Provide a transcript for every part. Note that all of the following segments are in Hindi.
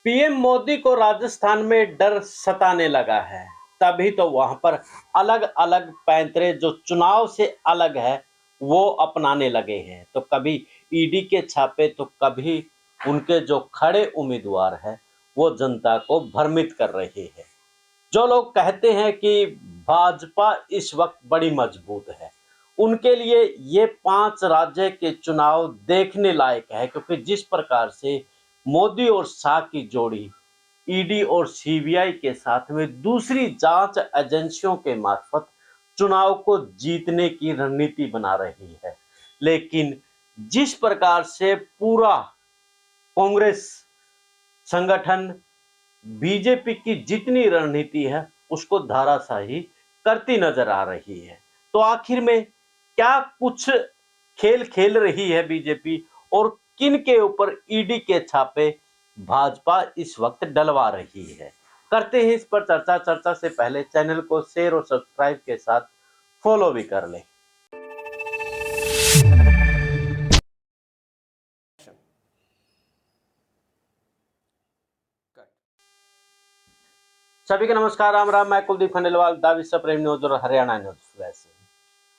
पीएम मोदी को राजस्थान में डर सताने लगा है। तभी तो वहां पर अलग अलग पैंतरे जो चुनाव से अलग है वो अपनाने लगे हैं। तो कभी ईडी के छापे तो कभी उनके जो खड़े उम्मीदवार हैं वो जनता को भ्रमित कर रहे हैं। जो लोग कहते हैं कि भाजपा इस वक्त बड़ी मजबूत है, उनके लिए ये 5 राज्य के चुनाव देखने लायक है, क्योंकि जिस प्रकार से मोदी और शाह की जोड़ी ईडी और सीबीआई के साथ में दूसरी जांच एजेंसियों के मार्फत चुनाव को जीतने की रणनीति बना रही है, लेकिन जिस प्रकार से पूरा कांग्रेस संगठन बीजेपी की जितनी रणनीति है उसको धाराशाही करती नजर आ रही है। तो आखिर में क्या कुछ खेल खेल रही है बीजेपी और किन के ऊपर ईडी के छापे भाजपा इस वक्त डलवा रही है, करते हैं इस पर चर्चा। चर्चा से पहले चैनल को शेयर और सब्सक्राइब के साथ फॉलो भी कर लें। सभी को नमस्कार, राम राम। मैं कुलदीप खंडेलवाल, द विश्व प्रेम न्यूज और हरियाणा न्यूज फ्लैश।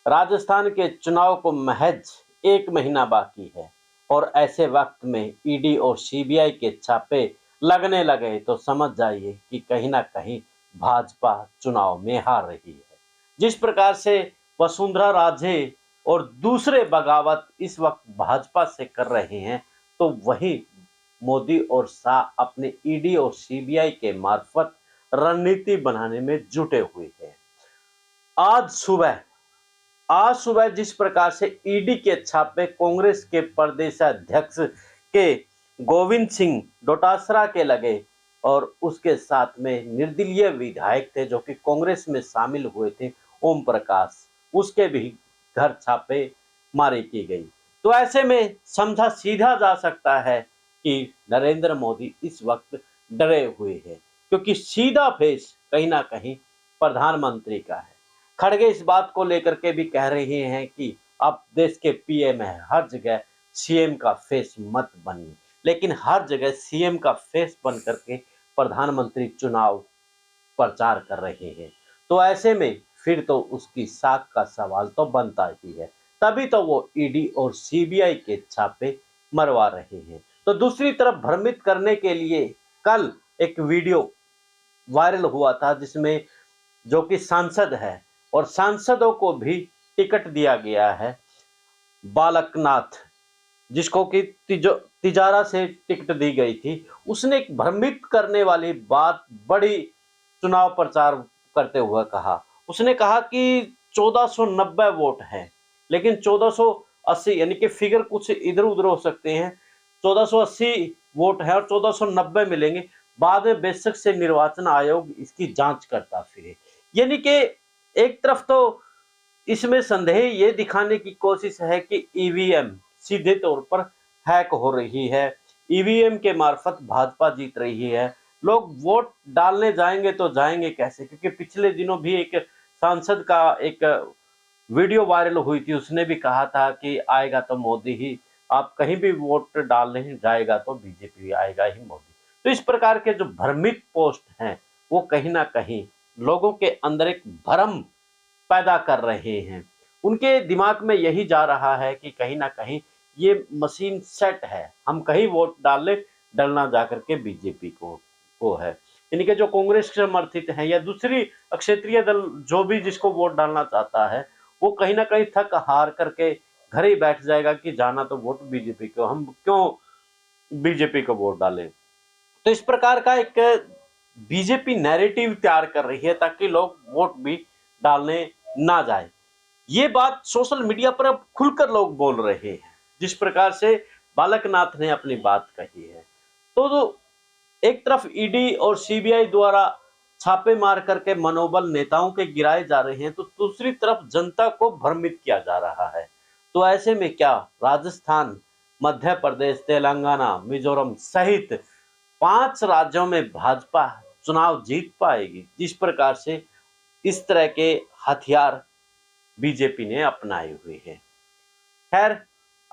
राजस्थान के चुनाव को महज 1 महीना बाकी है और ऐसे वक्त में ईडी और सीबीआई के छापे लगने लगे तो समझ जाइए कि कहीं ना कहीं भाजपा चुनाव में हार रही है। जिस प्रकार से वसुंधरा राजे और दूसरे बगावत इस वक्त भाजपा से कर रहे हैं, तो वही मोदी और शाह अपने ईडी और सीबीआई के मार्फत रणनीति बनाने में जुटे हुए हैं। आज सुबह आज सुबह जिस प्रकार से ईडी के छापे कांग्रेस के प्रदेश अध्यक्ष के गोविंद सिंह डोटासरा के लगे और उसके साथ में निर्दलीय विधायक थे जो कि कांग्रेस में शामिल हुए थे, ओम प्रकाश, उसके भी घर छापे मारी की गई। तो ऐसे में समझा सीधा जा सकता है कि नरेंद्र मोदी इस वक्त डरे हुए हैं, क्योंकि सीधा फेस कहीं ना कहीं प्रधानमंत्री का है। खड़गे इस बात को लेकर के भी कह रहे हैं कि अब देश के पीएम है, हर जगह सीएम का फेस मत बनिए, लेकिन हर जगह सीएम का फेस बन करके प्रधानमंत्री चुनाव प्रचार कर रहे हैं। तो ऐसे में फिर तो उसकी साख का सवाल तो बनता ही है। तभी तो वो ईडी और सीबीआई के छापे मरवा रहे हैं। तो दूसरी तरफ भ्रमित करने के लिए कल एक वीडियो वायरल हुआ था जिसमें जो कि सांसद है और सांसदों को भी टिकट दिया गया है, बालकनाथ, जिसको कि तिजारा से टिकट दी गई थी, उसने एक भ्रमित करने वाली बात बड़ी चुनाव प्रचार करते हुए कहा। उसने कहा कि 1490 वोट हैं, लेकिन 1480, यानी कि फिगर कुछ इधर उधर हो सकते हैं, 1480 वोट है और 1490 मिलेंगे, बाद में बेशक से निर्वाचन आयोग इसकी जांच करता फिरे। यानी कि एक तरफ तो इसमें संदेह ये दिखाने की कोशिश है कि ईवीएम सीधे तौर पर हैक हो रही है, ईवीएम के मार्फत भाजपा जीत रही है। लोग वोट डालने जाएंगे तो जाएंगे कैसे, क्योंकि पिछले दिनों भी एक सांसद का एक वीडियो वायरल हुई थी, उसने भी कहा था कि आएगा तो मोदी ही, आप कहीं भी वोट डालने जाएगा तो बीजेपी आएगा ही, मोदी। तो इस प्रकार के जो भ्रमित पोस्ट हैं वो कहीं ना कहीं लोगों के अंदर एक भ्रम पैदा कर रहे हैं। उनके दिमाग में यही जा रहा है कि कहीं ना कहीं ये मशीन सेट है, हम कहीं वोट डाल ले, डलना जाकर के बीजेपी को है। यानी कि जो कांग्रेस के समर्थित हैं या दूसरी क्षेत्रीय दल जो भी जिसको वोट डालना चाहता है, वो कहीं ना कहीं थक हार करके घर ही बैठ जाएगा कि जाना तो वोट बीजेपी को, हम क्यों बीजेपी को वोट डालें। तो इस प्रकार का एक बीजेपी नैरेटिव तैयार कर रही है ताकि लोग वोट भी डालने ना जाए। ये बात सोशल मीडिया पर अब खुलकर लोग बोल रहे हैं, जिस प्रकार से बालकनाथ ने अपनी बात कही है। तो एक तरफ ईडी और सीबीआई द्वारा छापे मार करके मनोबल नेताओं के गिराए जा रहे हैं, तो दूसरी तरफ जनता को भ्रमित किया जा रहा है। तो ऐसे में क्या राजस्थान, मध्य प्रदेश, तेलंगाना, मिजोरम सहित 5 राज्यों में भाजपा चुनाव जीत पाएगी, जिस प्रकार से इस तरह के हथियार बीजेपी ने अपनाए हुए हैं। खैर,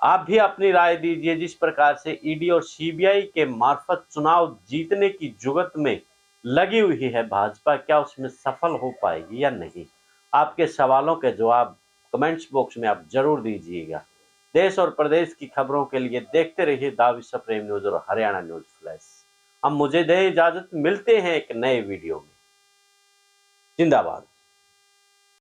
आप भी अपनी राय दीजिए। जिस प्रकार से ईडी और सीबीआई के मार्फत चुनाव जीतने की जुगत में लगी हुई है भाजपा, क्या उसमें सफल हो पाएगी या नहीं? आपके सवालों के जवाब कमेंट्स बॉक्स में आप जरूर दीजिएगा। देश और प्रदेश की खबरों के लिए देखते रहिए द विश्व प्रेम न्यूज और हरियाणा न्यूज फ्लैश। अब मुझे दे इजाजत, मिलते हैं एक नए वीडियो में। जिंदाबाद।